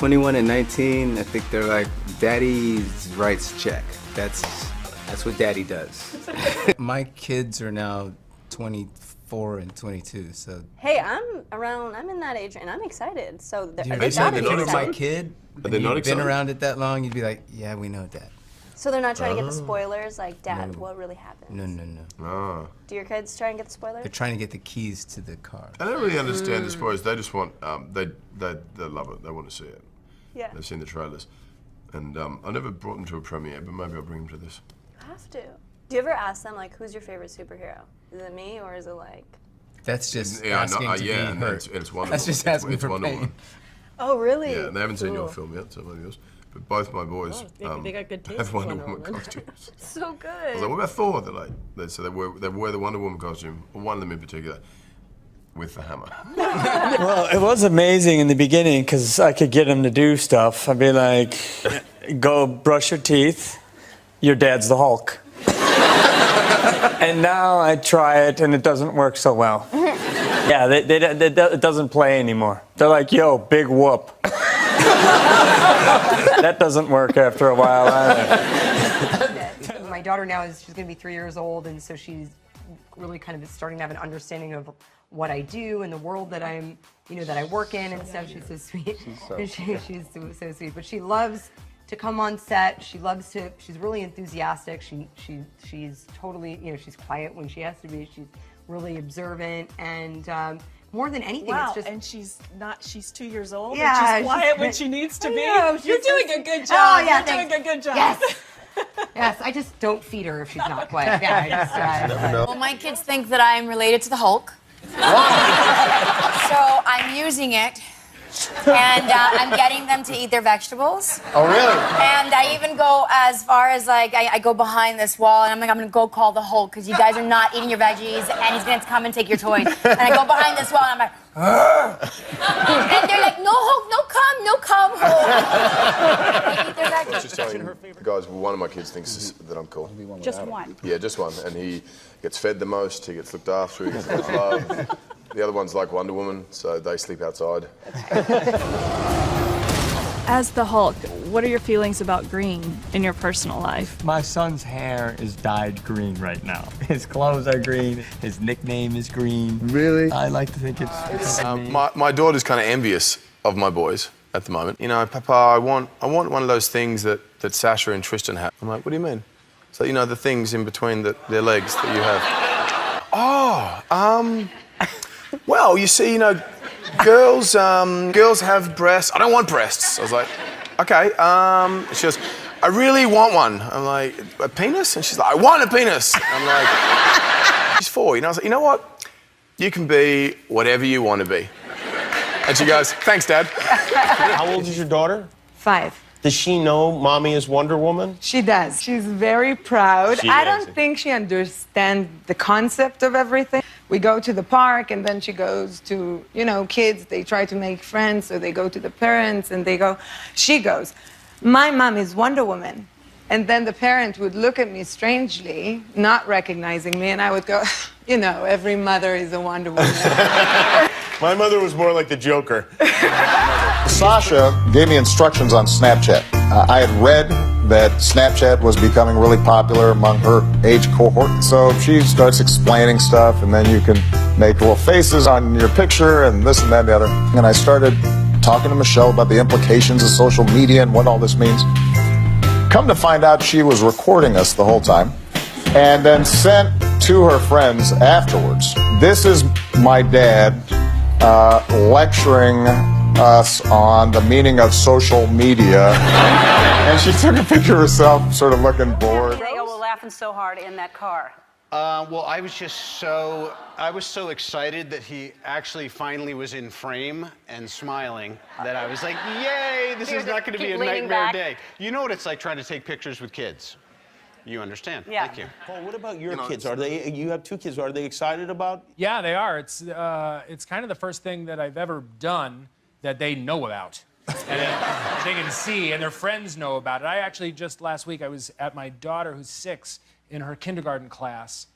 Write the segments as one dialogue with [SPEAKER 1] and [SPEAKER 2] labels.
[SPEAKER 1] 21 and 19, I think they're like, daddy's writes check. That's what daddy does. My kids are now 24 and 22, so.
[SPEAKER 2] Hey, I'm in that age and I'm excited. So
[SPEAKER 1] If you were my kid, and you've been around it that long, you'd be like, yeah, we know Dad.
[SPEAKER 2] So they're not trying to get the spoilers, like, Dad, what really happened?
[SPEAKER 1] No.
[SPEAKER 3] Ah.
[SPEAKER 2] Do your kids try and get the spoilers?
[SPEAKER 1] They're trying to get the keys to the car.
[SPEAKER 3] I don't really understand the spoilers. They just want, they love it. They want to see it.
[SPEAKER 2] Yeah.
[SPEAKER 3] They've seen the trailers. And I never brought them to a premiere, but maybe I'll bring them to this.
[SPEAKER 2] You have to. Do you ever ask them, like, who's your favorite superhero? Is it me or is it like?
[SPEAKER 1] That's just asking to be hurt.
[SPEAKER 3] It's Wonder Woman.
[SPEAKER 1] That's just asking
[SPEAKER 3] it's
[SPEAKER 1] for
[SPEAKER 3] Wonder
[SPEAKER 1] pain.
[SPEAKER 3] Woman.
[SPEAKER 2] Oh, really?
[SPEAKER 3] Yeah, and they haven't seen your film yet, so maybe yours. But both my boys
[SPEAKER 4] they got good taste
[SPEAKER 3] have
[SPEAKER 4] in
[SPEAKER 3] Wonder
[SPEAKER 4] Wonder
[SPEAKER 3] Woman
[SPEAKER 4] Woman.
[SPEAKER 3] costumes.
[SPEAKER 2] So good.
[SPEAKER 3] I was like, what about Thor? They're like, so they wear the Wonder Woman costume, or one of them in particular, with the hammer.
[SPEAKER 5] Well, it was amazing in the beginning because I could get him to do stuff. I'd be like, go brush your teeth. Your dad's the Hulk. And now I try it and it doesn't work so well. Yeah, it doesn't play anymore. They're like, yo, big whoop. That doesn't work after a while either.
[SPEAKER 6] My daughter now she's going to be 3 years old, and so she's really kind of starting to have an understanding of what I do and the world that I'm, that I work in and stuff. She's so sweet. She's so sweet. But she loves to come on set. She loves to. She's really enthusiastic. She's totally, she's quiet when she has to be. She's really observant and. More than anything,
[SPEAKER 4] wow.
[SPEAKER 6] it's just.
[SPEAKER 4] And she's 2 years old.
[SPEAKER 6] Yeah,
[SPEAKER 4] and she's quiet when she needs to be.
[SPEAKER 6] Know,
[SPEAKER 4] You're doing a good job.
[SPEAKER 6] Oh, yeah,
[SPEAKER 4] You're doing a good job.
[SPEAKER 6] Yes. Yes, I just don't feed her if she's not quiet. Yeah, I just.
[SPEAKER 7] Well, my kids think that I'm related to the Hulk. So I'm using it. And I'm getting them to eat their vegetables.
[SPEAKER 8] Oh, really?
[SPEAKER 7] And I even go as far as, like, I go behind this wall, and I'm like, I'm going to go call the Hulk, because you guys are not eating your veggies, and he's going to come and take your toys. And I go behind this wall, and I'm like, Argh! And they're like, no, Hulk, no come, Hulk. They eat their veggies.
[SPEAKER 3] Just telling you guys, one of my kids thinks that I'm cool.
[SPEAKER 4] Just one.
[SPEAKER 3] Yeah, just one. And he gets fed the most, he gets looked after, he gets the most love. The other one's like Wonder Woman, so they sleep outside.
[SPEAKER 9] As the Hulk, what are your feelings about green in your personal life?
[SPEAKER 5] My son's hair is dyed green right now. His clothes are green. His nickname is green.
[SPEAKER 8] Really?
[SPEAKER 5] I like to think it's
[SPEAKER 3] My daughter's kind of envious of my boys at the moment. Papa, I want one of those things that Sasha and Tristan have. I'm like, what do you mean? So, the things in between their legs that you have. Well, you see, girls have breasts. I don't want breasts. I was like, okay. She goes, I really want one. I'm like, a penis? And she's like, I want a penis. I'm like, she's 4. I was like, you know what? You can be whatever you want to be. And she goes, thanks, Dad.
[SPEAKER 8] How old is your daughter?
[SPEAKER 6] 5.
[SPEAKER 8] Does she know Mommy is Wonder Woman?
[SPEAKER 10] She does. She's very proud. I don't
[SPEAKER 8] is.
[SPEAKER 10] think she understands the concept of everything. We go to the park, and then she goes to, kids. They try to make friends, so they go to the parents, and she goes, my mom is Wonder Woman. And then the parent would look at me strangely, not recognizing me, and I would go, every mother is a Wonder Woman.
[SPEAKER 8] My mother was more like the Joker.
[SPEAKER 11] Sasha gave me instructions on Snapchat. I had read that Snapchat was becoming really popular among her age cohort. So she starts explaining stuff, and then you can make little faces on your picture and this and that and the other. And I started talking to Michelle about the implications of social media and what all this means. Come to find out, she was recording us the whole time and then sent to her friends afterwards. This is my dad lecturing us on the meaning of social media. And she took a picture of herself, sort of looking bored.
[SPEAKER 4] They all were laughing so hard in that car.
[SPEAKER 12] Well, I was so excited that he actually finally was in frame and smiling that I was like, yay, this is not going to be a nightmare day. You know what it's like trying to take pictures with kids. You understand.
[SPEAKER 4] Yeah.
[SPEAKER 12] Thank you.
[SPEAKER 8] Paul, what about your kids? You have 2 kids. Are they excited about?
[SPEAKER 13] Yeah, they are. It's kind of the first thing that I've ever done that they know about. And they can see, and their friends know about it. I actually, just last week, I was at my daughter, who's 6, in her kindergarten class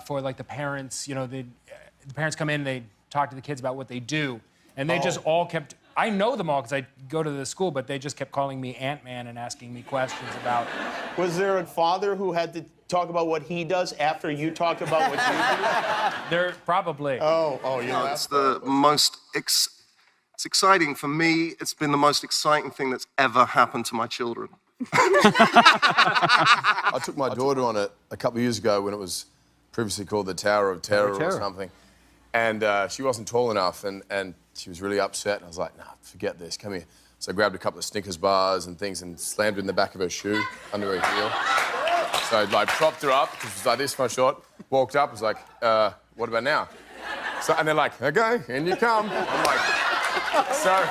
[SPEAKER 13] for, like, the parents. The parents come in, they talk to the kids about what they do. And they just all kept I know them all because I go to the school, but they just kept calling me Ant-Man and asking me questions about.
[SPEAKER 8] Was there a father who had to talk about what he does after you talked about what you do?
[SPEAKER 13] They're probably.
[SPEAKER 8] Oh, you know.
[SPEAKER 14] It's the most it's exciting for me. It's been the most exciting thing that's ever happened to my children.
[SPEAKER 3] I took my daughter on it a couple of years ago when it was previously called the Tower of Terror or something. And she wasn't tall enough, and she was really upset. And I was like, nah, forget this, come here. So I grabbed a couple of Snickers bars and things and slammed it in the back of her shoe, under her heel. So I like propped her up, because it was like this for a shot, walked up, was like, what about now? So, and they're like, okay, in you come. I'm like, so...